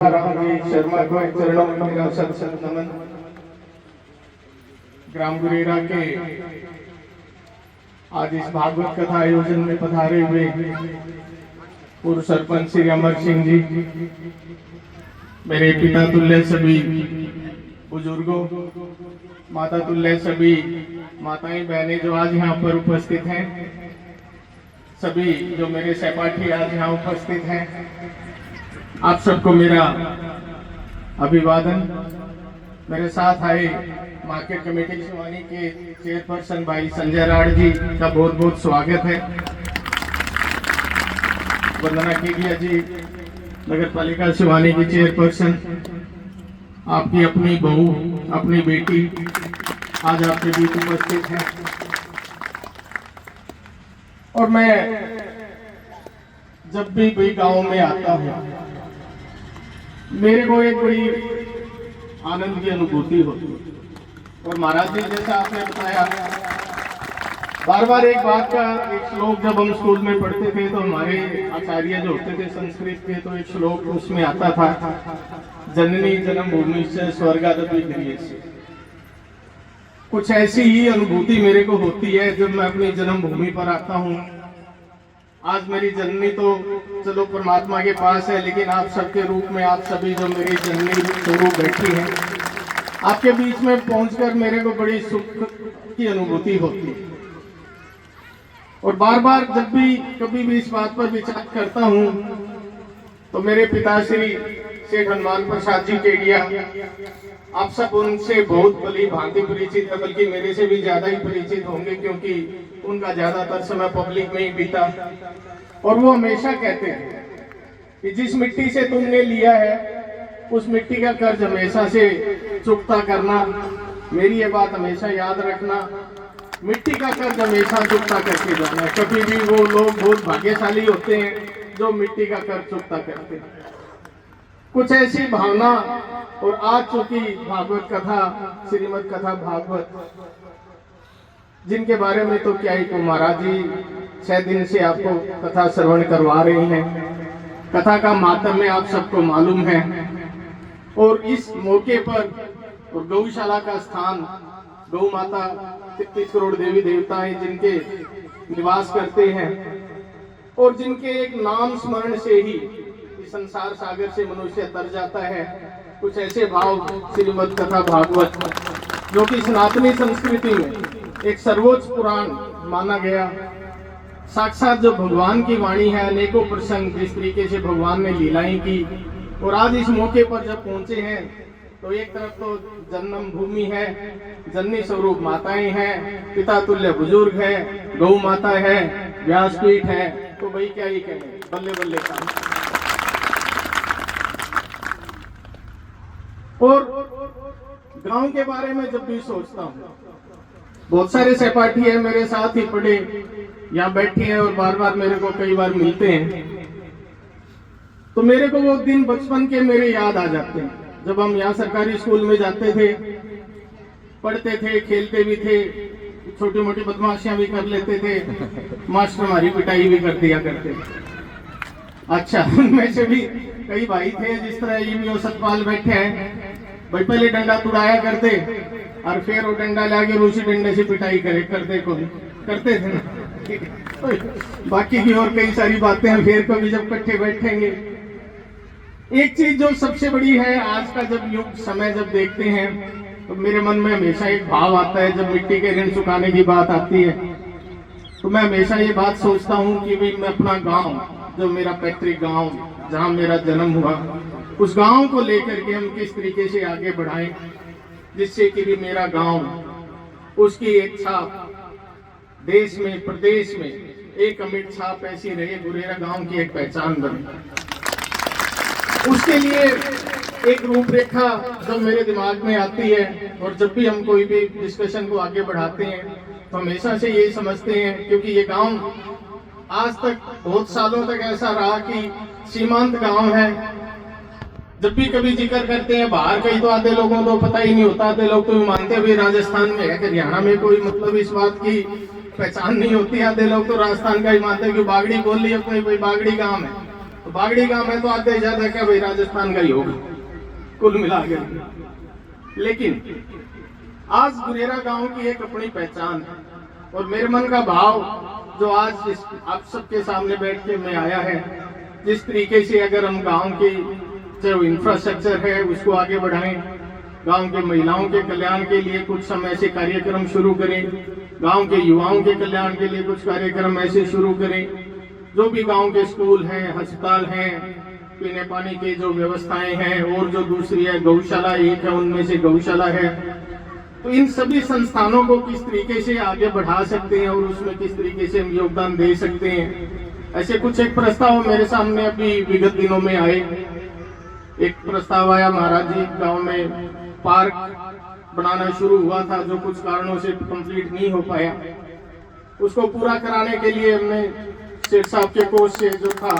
शर्मा को चरणों में मेरा सत सत नमन। ग्राम गुरेरा के आज इस भागवत कथा आयोजन में पधारे हुए पूर्व सरपंच श्री अमर सिंह जी, मेरे पिता तुल्य सभी बुजुर्गों, माता तुल्य सभी माताएं बहनें जो आज यहाँ पर उपस्थित हैं, सभी जो मेरे सहपाठी आज यहाँ उपस्थित हैं, आप सबको मेरा अभिवादन। मेरे साथ आए मार्केट कमेटी शिवानी के चेयरपर्सन भाई संजय राड़ जी का बहुत बहुत स्वागत है। वंदना केडिया जी, नगर पालिका शिवानी की चेयरपर्सन, आपकी अपनी बहू, अपनी बेटी आज आपके बीच उपस्थित है। और मैं जब भी कोई गांव में आता हूँ, मेरे को एक बड़ी आनंद की अनुभूति होती है। और महाराज जी, जैसा आपने बताया, बार बार एक बात का एक श्लोक जब हम स्कूल में पढ़ते थे तो हमारे आचार्य जो होते थे संस्कृत के, तो एक श्लोक उसमें आता था, जननी जन्मभूमि से स्वर्गादपि गरीयसी। कुछ ऐसी ही अनुभूति मेरे को होती है जब मैं अपनी जन्मभूमि पर आता हूँ। आज मेरी जननी तो चलो परमात्मा के पास है, लेकिन आप सबके रूप में आप सभी जो मेरी जननी स्वरूप बैठी हैं, आपके बीच में पहुंचकर मेरे को बड़ी सुख की अनुभूति होती है। और बार बार जब भी कभी भी इस बात पर विचार करता हूं, तो मेरे पिताश्री सेठ हनुमान प्रसाद जी केडिया, आप सब उनसे बहुत भली भांति परिचित है, बल्कि मेरे से भी ज्यादा ही परिचित होंगे, क्योंकि उनका ज्यादातर समय पब्लिक में ही बीता। और वो हमेशा कहते हैं कि जिस मिट्टी से तुमने लिया है उस मिट्टी का कर्ज हमेशा से चुकता करना। मेरी ये बात हमेशा याद रखना, मिट्टी का कर्ज हमेशा चुकता करके जाना। कभी भी वो लोग बहुत भाग्यशाली होते हैं जो मिट्टी का कर्ज चुकता करते हैं। कुछ ऐसी भावना। और आज चूंकि भागवत कथा, श्रीमद कथा भागवत, जिनके बारे में तो क्या ही को महाराज जी 6 दिन से आपको कथा श्रवण करवा रही हैं। कथा का मातम्य आप सबको मालूम है। और इस मौके पर और गौशाला का स्थान, गौ माता 33 करोड़ देवी देवताएं जिनके निवास करते हैं, और जिनके एक नाम स्मरण से ही इस संसार सागर से मनुष्य तर जाता है। कुछ ऐसे भाव श्रीमद कथा भागवत, जो कि सनातनी संस्कृति में एक सर्वोच्च पुराण माना गया, साक्षात जो भगवान की वाणी है। अनेकों प्रसंग जिस तरीके से भगवान ने लीलाएं की, और आज इस मौके पर जब पहुंचे हैं, तो एक तरफ तो जन्म भूमि है, जननी स्वरूप माताएं हैं, पिता तुल्य बुजुर्ग है, गौ माता है, व्यासपीठ है, तो भाई क्या ही कहें, बल्ले बल्ले काम। और गांव के बारे में जब भी सोचता हूँ, बहुत सारे सहपाठी है मेरे साथ ही पढ़े, यहाँ बैठे हैं और बार बार मेरे को कई बार मिलते हैं, तो मेरे को वो दिन बचपन के मेरे याद आ जाते हैं। जब हम यहाँ सरकारी स्कूल में जाते थे, पढ़ते थे, खेलते भी थे, छोटी मोटी बदमाशियां भी कर लेते थे, मास्टर हमारी पिटाई भी कर दिया करते थे। अच्छा, उनमें से भी कई भाई थे, जिस तरह यूं सतपाल बैठे हैं, भाई पहले डंडा तुड़ाया करते और फिर वो डंडा लाके उसी डंडे से पिटाई करते थे ना। बाकी की और कई सारी बातें हैं, फिर कभी जब इकट्ठे बैठेंगे। एक चीज जो सबसे बड़ी है, आज का जब युग समय जब देखते हैं, तो मेरे मन में हमेशा एक भाव आता है। जब मिट्टी के ऋण चुकाने की बात आती है, तो मैं हमेशा ये बात सोचता हूँ कि भाई मैं अपना गाँव, जो मेरा पैतृक गाँव, जहाँ मेरा जन्म हुआ, उस गांव को लेकर के हम किस तरीके से आगे बढ़ाएं, जिससे कि भी मेरा गांव, उसकी एक छाप देश में, प्रदेश में एक अमिट छाप ऐसी रहे, गुरेरा गांव की एक पहचान बने। उसके लिए एक रूपरेखा जो मेरे दिमाग में आती है, और जब भी हम कोई भी डिस्कशन को आगे बढ़ाते हैं, तो हमेशा से यही समझते हैं, क्योंकि ये गांव आज तक बहुत सालों तक ऐसा रहा कि सीमांत गांव है। जब भी कभी जिक्र करते हैं बाहर, कई तो आधे लोगों को पता ही नहीं होता, आधे लोग तो मानते हैं राजस्थान में है, हरियाणा में कोई मतलब इस बात की पहचान नहीं होती। आधे लोग तो राजस्थान का ही मानते हैं कि बागड़ी बोल ली अपने, कोई बागड़ी गांव है। तो बागड़ी गांव में तो आते ज्यादा क्या भाई राजस्थान का ही होगा कुल मिला के। लेकिन आज गुरेरा गांव की एक अपनी पहचान है और मेरे मन का भाव जो आज आप सबके सामने बैठ के मैं आया है, जिस तरीके से अगर हम गांव की जो इंफ्रास्ट्रक्चर है उसको आगे बढ़ाएं, गांव के महिलाओं के कल्याण के लिए कुछ समय ऐसे कार्यक्रम शुरू करें, गांव के युवाओं के कल्याण के लिए कुछ कार्यक्रम ऐसे शुरू करें, जो भी गांव के स्कूल हैं, अस्पताल हैं, पीने पानी की जो व्यवस्थाएं हैं, और जो दूसरी है गौशाला एक है, उनमें से गौशाला है, तो इन सभी संस्थानों को किस तरीके से आगे बढ़ा सकते हैं और उसमें किस तरीके से हम योगदान दे सकते हैं। ऐसे कुछ एक प्रस्ताव मेरे सामने अभी विगत दिनों में आए। एक प्रस्ताव आया, महाराज जी गाँव में पार्क बनाना शुरू हुआ था जो कुछ कारणों से कंप्लीट नहीं हो पाया। उसको पूरा कराने के लिए हमने सेठ साहब के कोष से जो था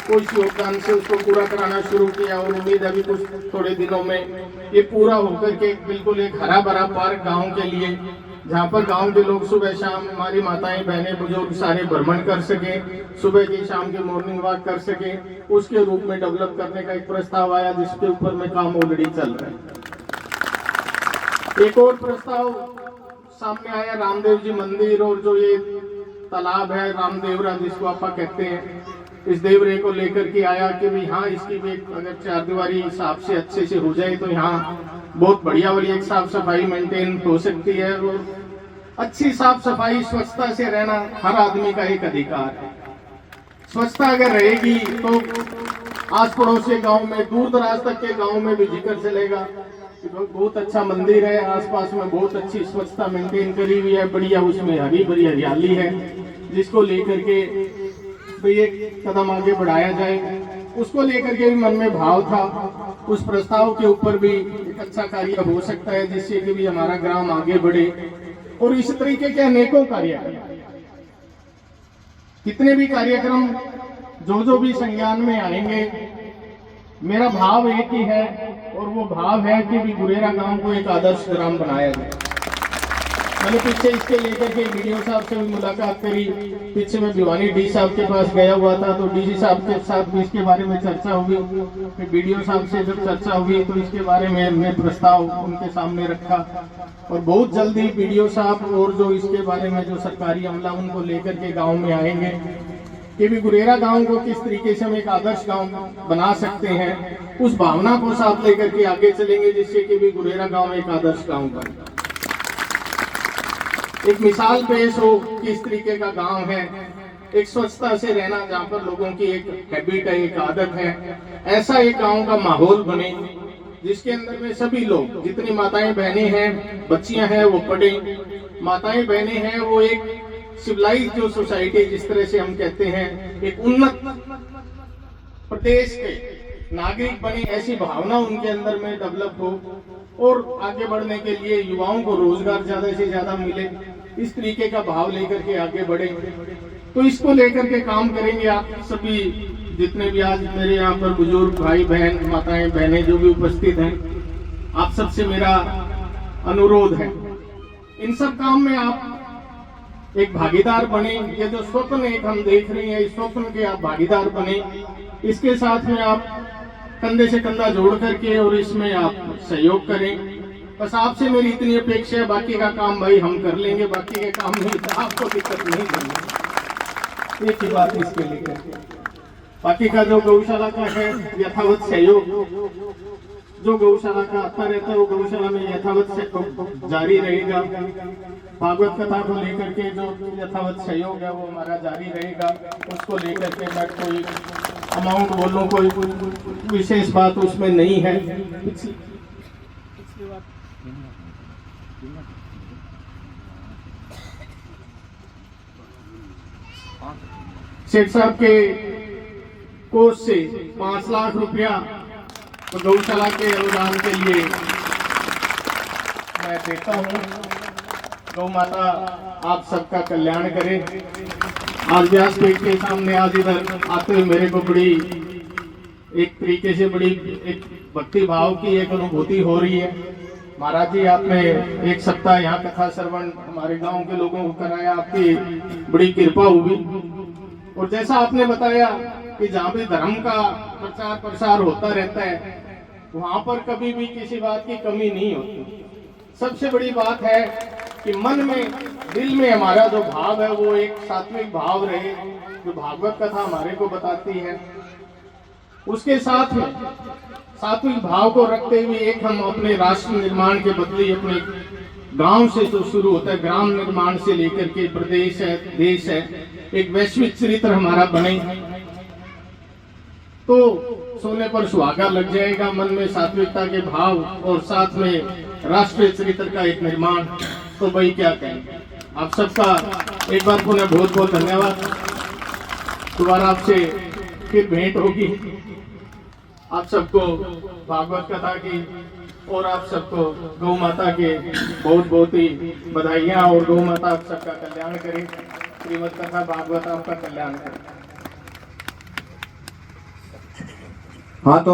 कुछ योगदान से उसको पूरा कराना शुरू किया और उम्मीद अभी कुछ थोड़े दिनों में ये पूरा होकर के बिल्कुल एक हरा भरा पार्क गांव के लिए, जहां पर गांव के लोग सुबह शाम हमारी माताएं बहनें बुजुर्ग सारे भ्रमण कर सके, सुबह की शाम की मॉर्निंग वॉक कर सके, उसके रूप में डेवलप करने का एक प्रस्ताव आया जिसके ऊपर में काम ऑलरेडी चल रहा है। एक और प्रस्ताव सामने आया रामदेव जी मंदिर और जो ये तालाब है रामदेवरा जिसको आप कहते हैं, इस देवरे को लेकर के आया कि भाई हाँ इसकी भी अगर चारदीवारी हिसाब से अच्छे से हो जाए तो यहाँ बहुत बढ़िया वाली एक साफ सफाई मेंटेन हो सकती है। और अच्छी साफ सफाई स्वच्छता से रहना हर आदमी का एक अधिकार है। स्वच्छता अगर रहेगी तो आस पड़ोस के गाँव में, दूर दराज तक के गाँव में भी जिक्र चलेगा। बहुत अच्छा मंदिर है, आसपास में बहुत अच्छी स्वच्छता मेंटेन करी हुई है, बढ़िया उसमें हरी भरी हरियाली है, जिसको लेकर के एक कदम आगे बढ़ाया जाए, उसको लेकर के भी मन में भाव था। उस प्रस्ताव के ऊपर भी एक अच्छा कार्य हो सकता है जिससे कि भी हमारा ग्राम आगे बढ़े। और इस तरीके के अनेकों कार्यक्रम, कितने भी कार्यक्रम जो भी संज्ञान में आएंगे, मेरा भाव एक ही है और वो भाव है कि भी गुरेरा गांव को एक आदर्श ग्राम बनाया जाए। मैंने पीछे इसके लेकर के डीडीओ साहब से भी मुलाकात करी, पीछे मैं भिवानी डी साहब के पास गया हुआ था तो डीसी साहब के साथ भी इसके बारे में चर्चा हुई। फिर बीडीओ साहब से जब चर्चा हुई तो इसके बारे में हमने प्रस्ताव उनके सामने रखा और बहुत जल्दी बीडीओ साहब और जो इसके बारे में जो सरकारी अमला उनको लेकर के गाँव में आएंगे कि भी गुरेरा गांव को किस तरीके से हम एक आदर्श गांव बना सकते हैं, उस भावना को साथ लेकर के आगे चलेंगे जिससे कि भी गुरेरा गांव एक आदर्श गांव बने, एक मिसाल पेश हो किस तरीके का गांव है, एक स्वच्छता से रहना जहां पर लोगों की एक हैबिट है, एक आदत है, ऐसा एक गांव का माहौल बने जिसके अंदर में सभी लोग, जितनी माताएं बहनें हैं, बच्चियां हैं, वो पढ़े, माताएं बहनें हैं वो एक सिविलाइज जो सोसाइटी जिस तरह से हम कहते हैं एक उन्नत प्रदेश के नागरिक बने, ऐसी भावना उनके अंदर में डेवलप हो और आगे बढ़ने के लिए युवाओं को रोजगार ज्यादा से ज्यादा मिले, इस तरीके का भाव लेकर के आगे बढ़े। तो इसको लेकर के काम करेंगे आप सभी जितने भी आज मेरे यहाँ पर बुजुर्ग भाई बहन माताएं बहनें जो भी उपस्थित हैं, आप सबसे मेरा अनुरोध है इन सब काम में आप एक भागीदार बने। ये जो स्वप्न एक हम देख रहे हैं, इस स्वप्न के आप भागीदार बने, इसके साथ में आप कंधे से कंधा जोड़ करके और इसमें आप सहयोग करें। बस आपसे मेरी इतनी अपेक्षा है, बाकी का काम भाई हम कर लेंगे, बाकी के काम में आपको दिक्कत नहीं करनी, एक ही बात इसके लेकर। बाकी का जो गौशाला का है यथावत सहयोग, जो गौशाला का आता रहता है वो गौशाला में यथावत सहयोग जारी रहेगा। भागवत कथा को लेकर के जो यथावत सहयोग है वो हमारा जारी रहेगा। उसको लेकर के मैं कोई अमाउंट बोलूं, कोई विशेष बात उसमें नहीं है। सेठ साहब के कोष से 5 लाख रुपया तो गौशाला के अनुदान के लिए मैं देता हूँ। गौ माता आप सबका कल्याण करे। आज व्यासपीठ के सामने आज इधर आते हुए मेरे को बड़ी एक तरीके से बड़ी एक भक्ति भाव की एक अनुभूति हो रही है। महाराज जी आपने 1 सप्ताह यहाँ कथा श्रवण हमारे गांव के लोगों को कराया, आपकी बड़ी कृपा हुई। और जैसा आपने बताया कि जहाँ भी धर्म का प्रचार प्रसार होता रहता है वहां पर कभी भी किसी बात की कमी नहीं होती। सबसे बड़ी बात है कि मन में, दिल में हमारा जो भाव है वो एक सात्विक भाव रहे, जो भागवत कथा हमारे को बताती है। उसके साथ में सात्विक भाव को रखते हुए एक हम अपने राष्ट्र निर्माण के बदले अपने गांव से जो शुरू होता है, ग्राम निर्माण से लेकर के प्रदेश है, देश है, एक वैश्विक चरित्र हमारा बने तो सोने पर सुहागा लग जाएगा। मन में सात्विकता के भाव और साथ में राष्ट्रीय चरित्र का एक निर्माण, तो भाई क्या कहेंगे। आप सबका एक बार पुनः बहुत बहुत धन्यवाद। दोबारा आपसे फिर भेंट होगी। आप सबको भागवत कथा की और आप सबको गौ माता के बहुत बहुत ही बधाइयाँ, और गौ माता आप सबका कल्याण करे। श्रीमद् कथा भागवत आपका कल्याण करे। हाँ, तो